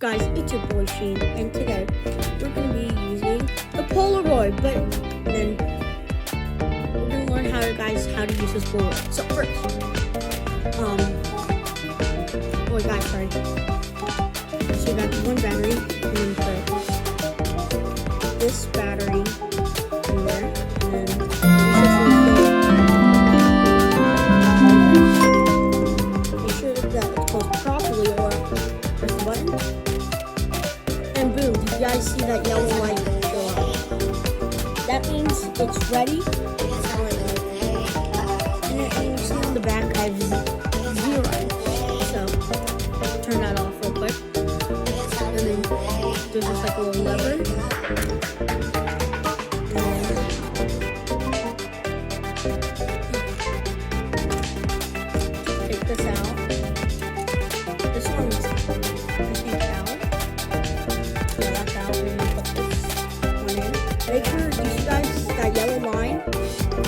Guys, it's your boy Sheen, and today we're going to be using the Polaroid, but then we're going to learn how to use this Polaroid. So first, guys, sorry. So you got one battery, and then put this battery in there, and then make sure that it's closed properly, or press the button. And boom, did you guys see that yellow light show up? That means it's ready. And you see on the back I have 0. So turn that off real quick. And then there's just like a little lever. Take this out. This one's make sure, do you see guys that yellow line? And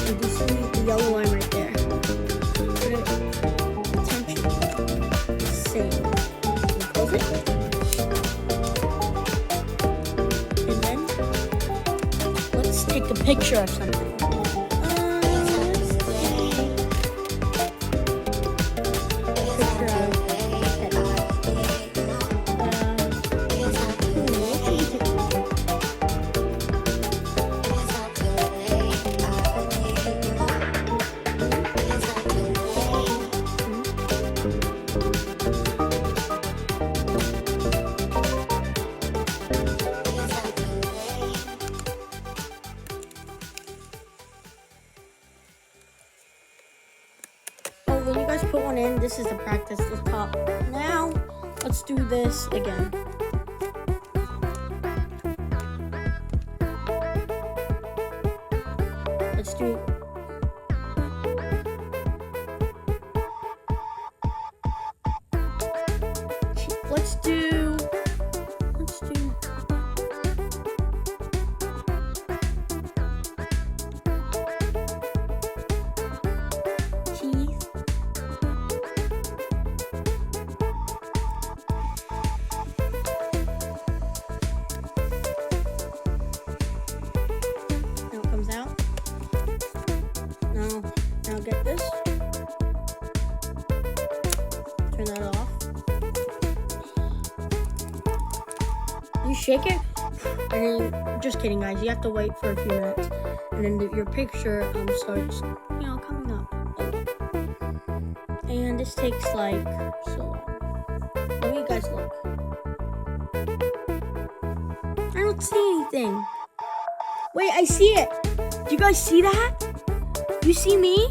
do you see the yellow line right there? Put it attention. Same. And close it. And then let's take a picture of something. When you guys put one in, this is the practice top. Now, let's do this again. Let's do. Let's do. Out. Now get this. Turn that off. You shake it, and then just kidding, guys. You have to wait for a few minutes, and then your picture starts, coming up. And this takes like so long. Let me guys look. I don't see anything. Wait, I see it. Do you guys see that? You see me?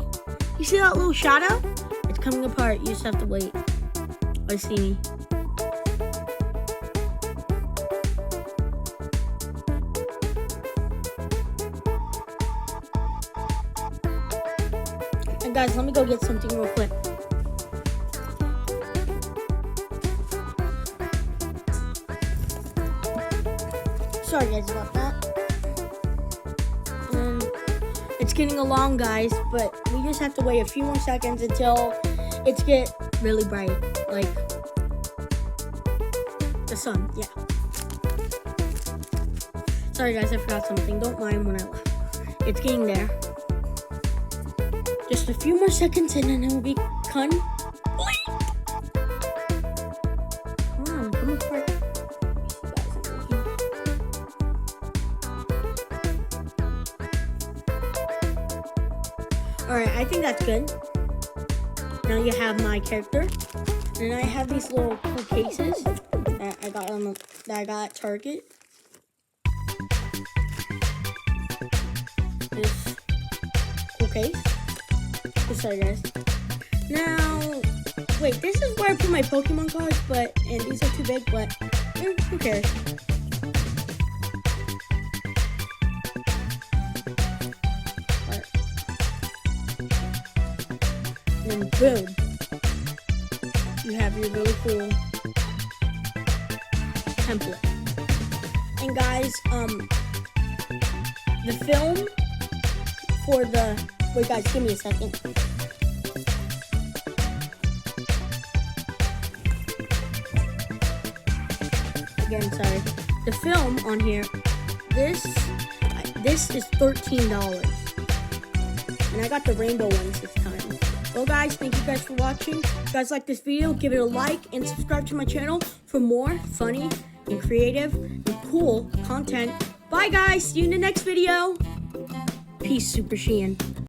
You see that little shadow? It's coming apart. You just have to wait. I see me. And guys, let me go get something real quick. Sorry guys about that. It's getting along, guys, but we just have to wait a few more seconds until it's get really bright, like the sun. Yeah. Sorry, guys, I forgot something. Don't mind when I left. It's getting there. Just a few more seconds, and then it will be complete. Come on, come apart. Alright, I think that's good. Now you have my character. And I have these little cool cases that I got at Target. This cool case. Sorry guys. Now, wait, this is where I put my Pokemon cards, and these are too big, but who cares? And boom, you have your really cool template. And guys, the film for the, wait guys, give me a second. again, sorry. The film on here, this is $13. And I got the rainbow ones this time. Well guys, thank you guys for watching. If you guys like this video, give it a like and subscribe to my channel for more funny and creative and cool content. Bye guys, see you in the next video. Peace, Super Sheehan.